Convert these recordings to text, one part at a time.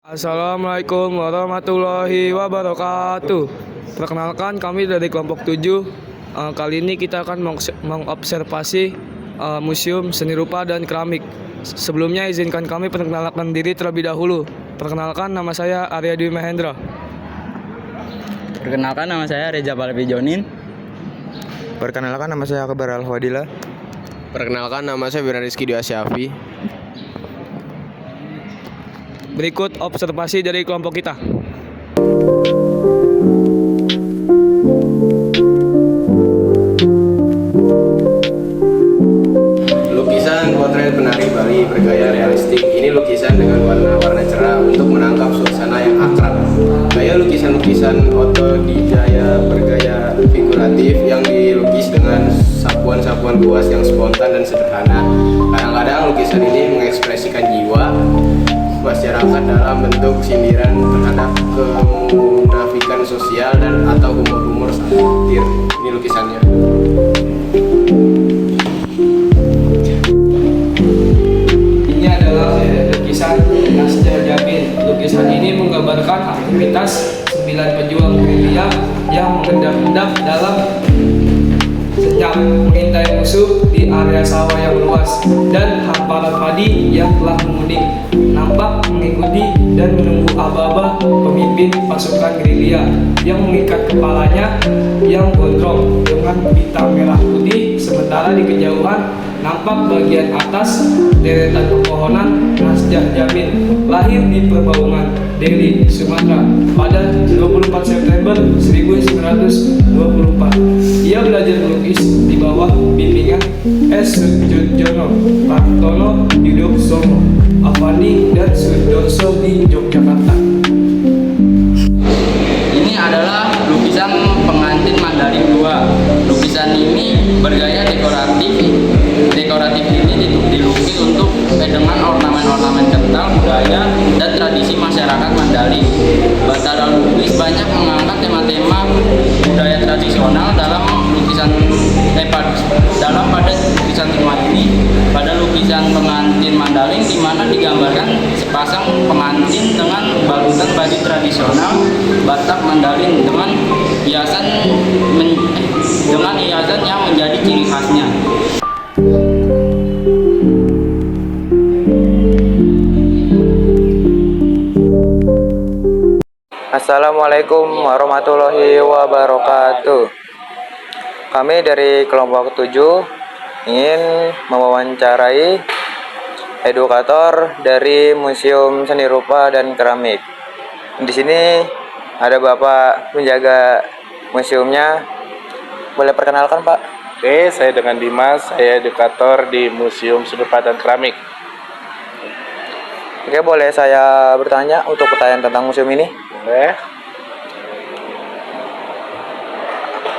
Assalamualaikum warahmatullahi wabarakatuh. Perkenalkan kami dari kelompok 7. Kali ini kita akan mengobservasi Museum Seni Rupa dan Keramik. Sebelumnya izinkan kami perkenalkan diri terlebih dahulu. Perkenalkan, nama saya Arya Dwi Mahendra. Perkenalkan, nama saya Reza Palvi Jonin. Perkenalkan, nama saya Akbar Al-Fadila. Perkenalkan, nama saya Bira Rizky Dwi Asyafi. Berikut observasi dari kelompok kita. Lukisan potret penari Bali bergaya realistik. Ini lukisan dengan warna-warna cerah untuk menangkap suasana yang akrab. Gaya lukisan-lukisan otodidaya bergaya figuratif yang dilukis dengan sapuan-sapuan kuas yang spontan dan sederhana. Kadang-kadang lukisan ini mengekspresikan jiwa masyarakat dalam bentuk sindiran terhadap kemunafikan sosial dan atau humor-humor satir. Ini lukisannya. Ini adalah lukisan Nasja Jamin. Lukisan ini menggambarkan aktivitas 9 pejuang gerilya yang mengendap-endap dalam senyap mengintai musuh di area sawah yang luas dan hamparan padi yang telah menguning, nampak mengikuti dan menunggu aba-aba pemimpin pasukan gerilya yang mengikat kepalanya yang gondrong dengan pita merah putih, sementara di kejauhan nampak bagian atas deretan pepohonan Nasjah Jamin. Lahir di Perbaungan, Deli, Sumatera pada 24 September 1924. Ia belajar melukis di bawah bimbingan S. Sudjojono, Kartono, Yudhosomo, Avandi, dan Sudarso di Yogyakarta. Ini adalah lukisan pengantin Mandaling II. Lukisan ini bergaya dekoratif. Dekoratif ini dilukis untuk dengan ornamen-ornamen kental budaya dan tradisi masyarakat Mandaling. Batara lukis banyak mengangkat tema-tema budaya tradisional dalam lukisan pada lukisan tema ini. Pada lukisan pengantin Mandaling, di mana digambarkan sepasang pengantin dengan balutan baju tradisional Batak Mandaling dengan hiasan yang menjadi ciri khasnya. Assalamualaikum warahmatullahi wabarakatuh. Kami dari kelompok 7 ingin mewawancarai edukator dari Museum Seni Rupa dan Keramik. Di sini ada Bapak penjaga museumnya. Boleh perkenalkan, Pak? Oke, saya dengan Dimas, saya edukator di Museum Seni Rupa dan Keramik. Oke, boleh saya bertanya untuk pertanyaan tentang museum ini? Boleh.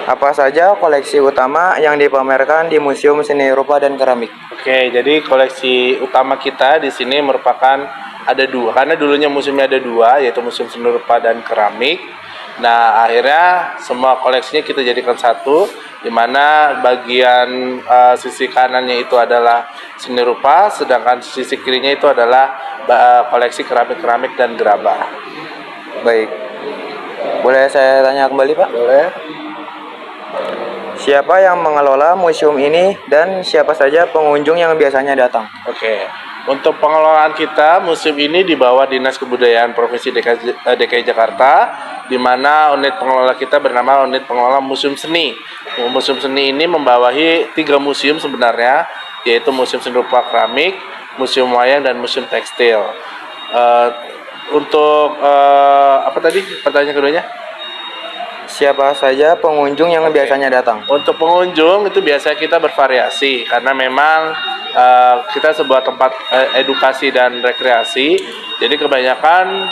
Apa saja koleksi utama yang dipamerkan di Museum Seni Rupa dan Keramik? Oke, jadi koleksi utama kita di sini merupakan ada dua, karena dulunya museumnya ada dua, yaitu Museum Seni Rupa dan Keramik. Nah, akhirnya semua koleksinya kita jadikan satu, di mana bagian sisi kanannya itu adalah seni rupa, sedangkan sisi kirinya itu adalah koleksi keramik-keramik dan gerabah. Baik. Boleh saya tanya kembali, Pak? Boleh. Siapa yang mengelola museum ini dan siapa saja pengunjung yang biasanya datang? Oke. Untuk pengelolaan kita, museum ini di bawah Dinas Kebudayaan Provinsi DKI Jakarta, di mana unit pengelola kita bernama Unit Pengelola Museum Seni. Museum Seni ini membawahi 3 museum sebenarnya, yaitu Museum Seni Rupa Keramik, Museum Wayang, dan Museum Tekstil. Untuk apa tadi pertanyaan keduanya? Siapa saja pengunjung yang biasanya datang? Untuk pengunjung itu biasanya kita bervariasi, karena memang kita sebuah tempat edukasi dan rekreasi. Jadi kebanyakan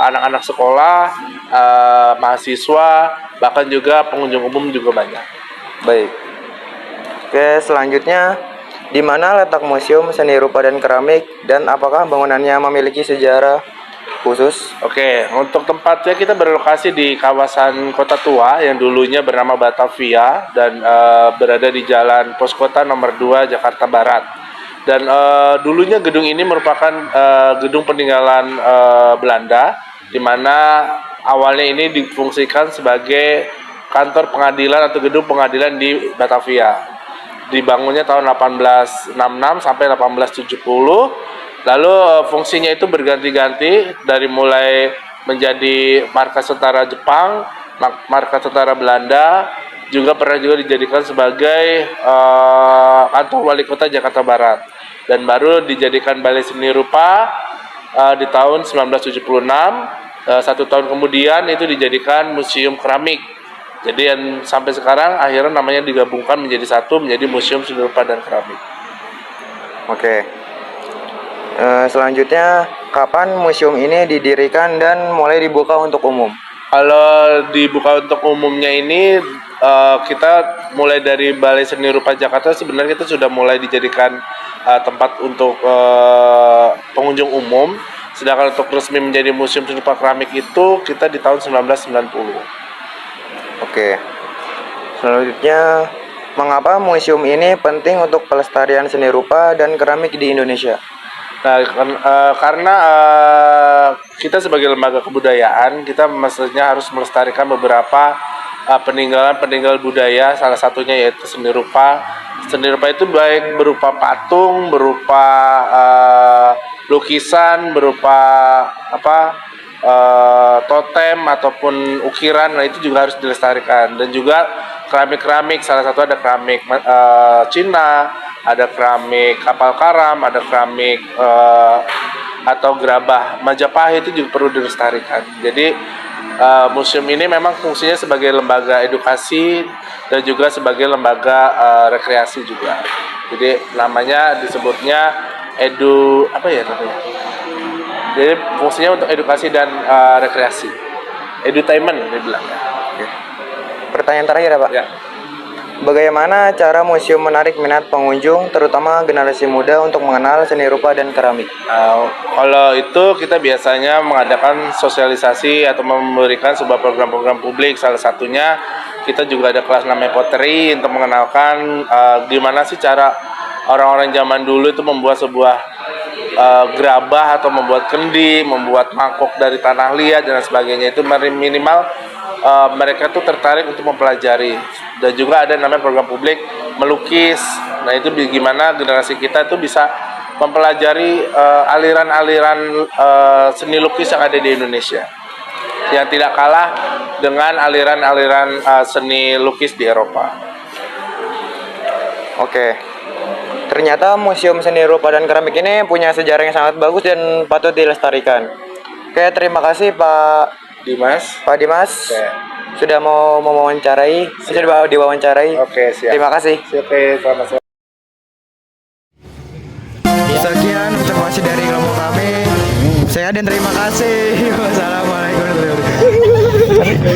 anak-anak sekolah, mahasiswa, bahkan juga pengunjung umum juga banyak. Baik. Oke, selanjutnya, di mana letak Museum Seni Rupa dan Keramik dan apakah bangunannya memiliki sejarah khusus? Oke, untuk tempatnya kita berlokasi di kawasan Kota Tua yang dulunya bernama Batavia dan berada di Jalan Pos Kota nomor 2 Jakarta Barat. Dan dulunya gedung ini merupakan gedung peninggalan Belanda, di mana awalnya ini difungsikan sebagai kantor pengadilan atau gedung pengadilan di Batavia. Dibangunnya tahun 1866 sampai 1870. Lalu fungsinya itu berganti-ganti dari mulai menjadi markas tentara Jepang, markas tentara Belanda, juga pernah juga dijadikan sebagai kantor wali kota Jakarta Barat, dan baru dijadikan Balai Seni Rupa di tahun 1976. 1 tahun kemudian itu dijadikan Museum Keramik. Jadi yang sampai sekarang akhirnya namanya digabungkan menjadi satu, menjadi Museum Seni Rupa dan Keramik. Oke. Selanjutnya, kapan museum ini didirikan dan mulai dibuka untuk umum? Kalau dibuka untuk umumnya ini kita mulai dari Balai Seni Rupa Jakarta, sebenarnya kita sudah mulai dijadikan tempat untuk pengunjung umum. Sedangkan untuk resmi menjadi Museum Seni Rupa Keramik itu kita di tahun 1990. Oke. Selanjutnya, mengapa museum ini penting untuk pelestarian seni rupa dan keramik di Indonesia? Nah, karena kita sebagai lembaga kebudayaan, kita maksudnya harus melestarikan beberapa peninggalan budaya, salah satunya yaitu seni rupa. Seni rupa itu baik berupa patung, berupa lukisan, berupa totem ataupun ukiran. Nah, itu juga harus dilestarikan. Dan juga keramik-keramik, salah satu ada keramik Cina, ada keramik kapal karam, ada keramik atau gerabah Majapahit, itu juga perlu dilestarikan. Jadi museum ini memang fungsinya sebagai lembaga edukasi dan juga sebagai lembaga rekreasi juga. Jadi namanya disebutnya Jadi fungsinya untuk edukasi dan rekreasi. Edutainment dibilang ya. Pertanyaan terakhir ya, Pak. Ya. Bagaimana cara museum menarik minat pengunjung, terutama generasi muda, untuk mengenal seni rupa dan keramik? Kalau itu kita biasanya mengadakan sosialisasi atau memberikan sebuah program-program publik. Salah satunya kita juga ada kelas namanya pottery untuk mengenalkan gimana sih cara orang-orang zaman dulu itu membuat sebuah gerabah atau membuat kendi, membuat mangkok dari tanah liat dan sebagainya. Itu minimal mereka tuh tertarik untuk mempelajari. Dan juga ada namanya program publik melukis. Nah, itu gimana generasi kita itu bisa mempelajari aliran-aliran seni lukis yang ada di Indonesia, yang tidak kalah dengan aliran-aliran seni lukis di Eropa. Oke. Ternyata Museum Seni Rupa dan Keramik ini punya sejarah yang sangat bagus dan patut dilestarikan. Oke, terima kasih Pak Dimas. Dimas. Oke. Sudah mau mewawancarai, sudah diwawancarai. Oke, siap. Terima kasih. Oke, selamat sore. Sekian informasi dari kelompok kami. Saya dan terima kasih. Wassalamualaikum warahmatullahi wabarakatuh.